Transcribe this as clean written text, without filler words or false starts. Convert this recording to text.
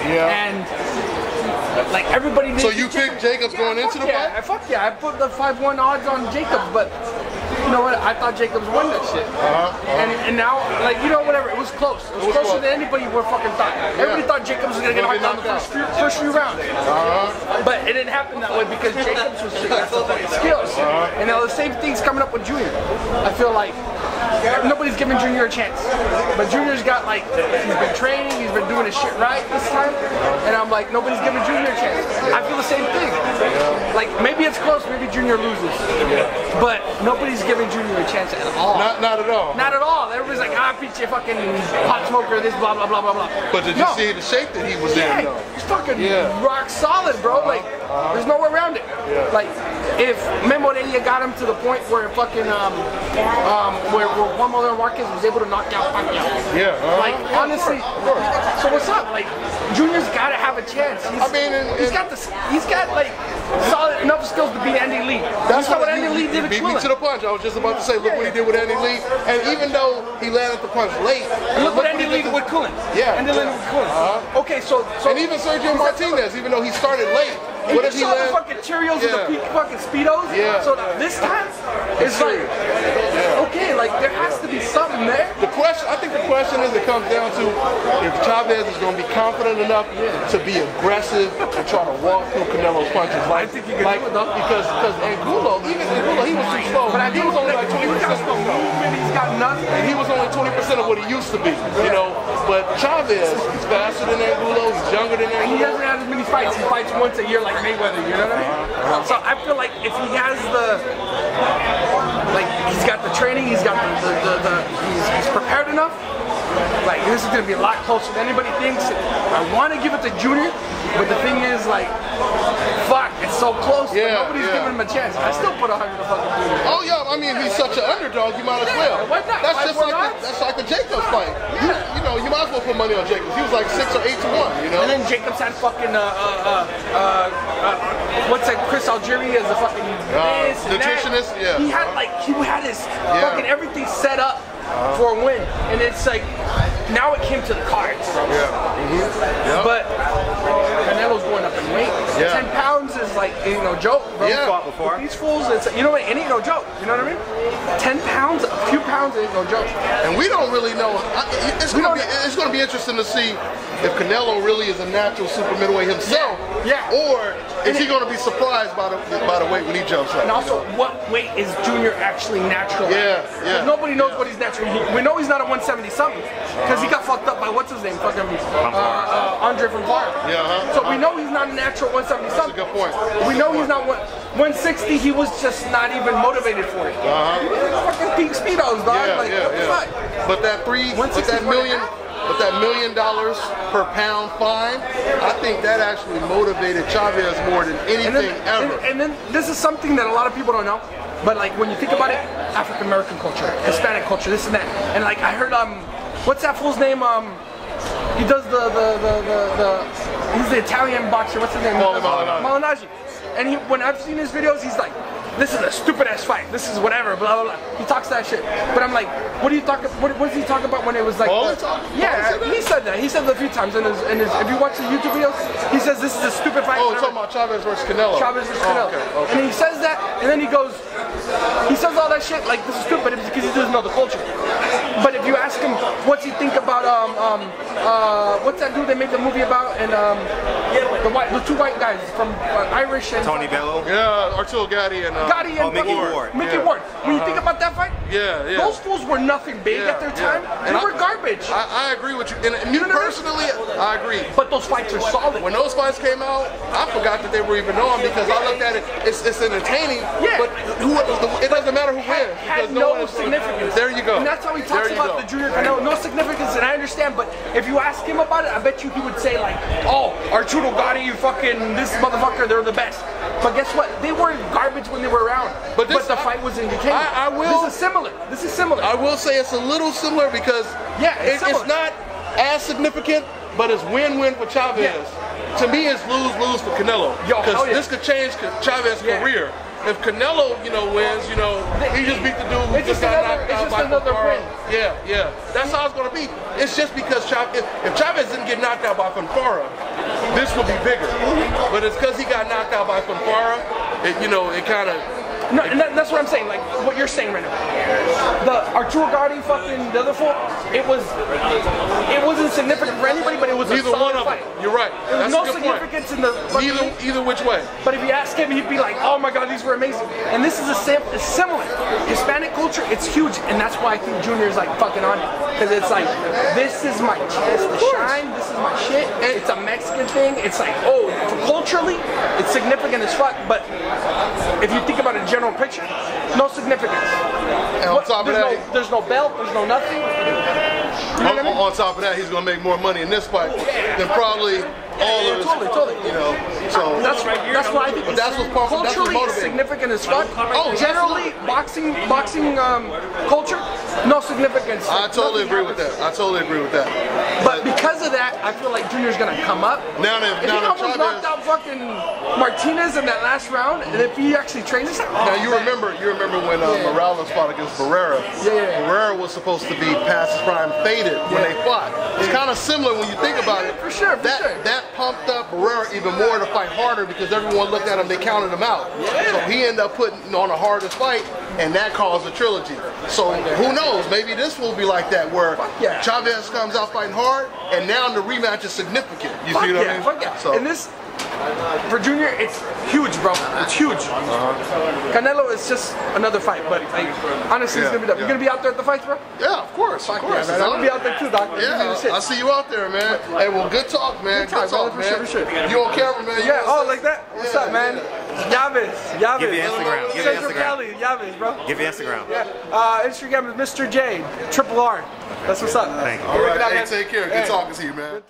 Yeah. And like everybody did. So you picked Jacobs going into the fight? Fuck yeah, I put the 5-1 odds on Jacobs, but you know what? I thought Jacobs won that shit. And now, like, you know, whatever, it was close. It was closer than anybody would fucking thought. Everybody thought Jacobs was gonna get knocked down the first few rounds. But it didn't happen that way because Jacobs was got the fucking skills. And now the same thing's coming up with Junior. I feel like nobody's giving Junior a chance. But Junior's got, like, he's been training, he's been doing his shit right this time. And I'm like, nobody's giving Junior a chance. I feel the same thing. Like, maybe it's close, maybe Junior loses. But nobody's giving Junior a chance at all. Not at all. Not at all. Everybody's like, PJ fucking pot smoker, this blah blah blah blah blah. But did you see the shape that he was in though? He's fucking rock solid, bro. Like, there's no way around it. Like, if Memo Orella got him to the point where fucking where Juan Manuel Marquez was able to knock out Pacquiao. Like, honestly, so what's up? Like, Junior's gotta have a chance. He's got like solid enough skills to beat Andy Lee. That's what Andy Lee did. Beat me to the punch. I was just about to say, look what he did with Andy Lee. And even though he landed the punch late, look what Andy Lee did with Cullen. Andy Lee with Cullen. Okay, so and even Sergio Martinez, even though he started late. What if he saw the fucking Cheerios and the fucking Speedos? So this time, it's like, okay, like there has to be something there. I think the question is, it comes down to if Chavez is going to be confident enough to be aggressive and try to walk through Canelo's punches. I think he can do it though. Because Angulo, he was too slow. But he was only like 20%. He's got no movement, he's got nothing. And he was only 20% of what he used to be, you know. But Chavez, he's faster than Angulo, he's younger than Angulo. And he hasn't had as many fights. He fights once a year like Mayweather, you know what I mean? So I feel like if he has he's got the training, he's got he's prepared enough, like this is gonna be a lot closer than anybody thinks. I want to give it to Junior, but the thing is, like, fuck, it's so close. Nobody's giving him a chance. I still put 100 to fucking Junior. Oh yeah, I mean, he's such an underdog, you might as well. Why not? That's like the Jacobs fight. You know, you might as well put money on Jacobs. He was like 6 or 8 to 1, you know. And then Jacobs had fucking what's that? Chris Algieri as the fucking nutritionist. He had his fucking everything set up for a win, and it's like now it came to the cards. But Canelo's going up in weight. 10 pounds is like, ain't no joke, bro. Fought before. These fools, it's, you know what? It ain't no joke. You know what I mean? 10 pounds, a few pounds, it ain't no joke. And we don't really know. It's going to be interesting to see if Canelo really is a natural super middleweight himself, or is he going to be surprised by the weight when he jumps up? And also, what weight is Junior actually natural at? Nobody knows what he's natural. We know he's not a 170 something because he got fucked up by what's his name, fucking Andre from Park. So we know he's not a natural 170 something. That's a good point. We know he's not 160. He was just not even motivated for it. Fucking pink speedos, dog. What the fuck? But that $1 million per pound fine, I think that actually motivated Chavez more than anything ever. And then this is something that a lot of people don't know, but like when you think about it, African American culture, Hispanic culture, this and that, and like I heard what's that fool's name? He does he's the Italian boxer. What's his name? Malignaggi. And when I've seen his videos, he's like, this is a stupid ass fight. This is whatever, blah blah blah. He talks that shit. But I'm like, what do you talk? What does he talk about when it was like? He said that. He said that a few times in his. If you watch the YouTube videos, he says this is a stupid fight. Oh, talking about Chavez versus Canelo. Chavez versus Canelo. Okay. And he says that, and then he goes, he says all that shit like this is stupid because he doesn't know the culture. But if you ask him, what's he think about what's that dude they made the movie about, and the two white guys from Irish and Tony Bello. Yeah, Arturo Gatti and Mickey Ward. Mickey Ward. When you think about that fight, those fools were nothing big at their time. They were garbage. I agree with you. And me personally, I agree. But those fights are solid. When those fights came out, I forgot that they were even on because I looked at it. It's entertaining. But it doesn't matter who wins. Had no significance. There you go. And that's how he talks about the Junior Canelo. No significance, and I understand. But if you ask him about it, I bet you he would say like, "Oh, Arturo Gatti, you fucking this motherfucker, they're the best." But guess what? They weren't garbage when they were around. But the fight was entertaining. This is similar. I will say it's a little similar because it's not as significant, but it's win-win for Chavez. To me, it's lose-lose for Canelo because this could change Chavez's career. if Canelo, you know, wins, you know, he just beat the dude who just got knocked out by Fonfara. Yeah. That's how it's gonna be. It's just because if Chavez didn't get knocked out by Fonfara, this would be bigger. But it's because he got knocked out by Fonfara, you know, it kind of. No, and that's what I'm saying, like what you're saying right now. The Arturo Gatti fucking the other fool, it wasn't significant for anybody, but it was neither a solid one of fight. them. You're right. There was That's no significance in the either which way. But if you ask him, he'd be like, oh my god, these were amazing. And this is it's similar. Hispanic culture, it's huge, and that's why I think Junior is like fucking on it. Because it's like, this is my chance to shine, this is my shit. It's a Mexican thing. It's like, oh, culturally, it's significant as fuck, but if you think about a general picture, no significance. And on top of that, there's no belt, there's no nothing. You know what I mean? On top of that, he's gonna make more money in this fight than probably all of us. Totally. You know, so that's why I think culturally significant as fuck. Oh, generally, boxing culture, no significance. I totally agree with that. But because of that, I feel like Junior's gonna come up. Now he almost knocked out fucking Martinez in that last round, and if he actually trains, it's like, now you remember when Morales fought against Barrera. Yeah. Barrera was supposed to be past his prime, faded when they fought. It's kind of similar when you think about it. For sure. That pumped up Barrera even more to fight harder because everyone looked at him, they counted him out. So he ended up putting on the hardest fight, and that caused a trilogy. So who knows? Maybe this will be like that, where Chavez comes out fighting hard, and now the rematch is significant. You see what I mean? So. And this, for Junior, it's huge, bro. It's huge. Canelo is just another fight, but like, honestly, it's gonna be tough. You gonna be out there at the fights, bro? Yeah, of course. Man. I'm gonna be out there too, Doc. Yeah, I'll see you out there, man. Hey, well, good talk, man. Good talk, man. For sure. You on camera, man? Yeah. Oh, like that? What's up, man? Yavis. Give your Instagram. Give your Central Instagram. Cali, Yavis, bro. Give your Instagram. Yeah. Instagram is Mr. J, Triple R. That's what's up. Thank you. All right. Hey, take care. Good talking to you, man.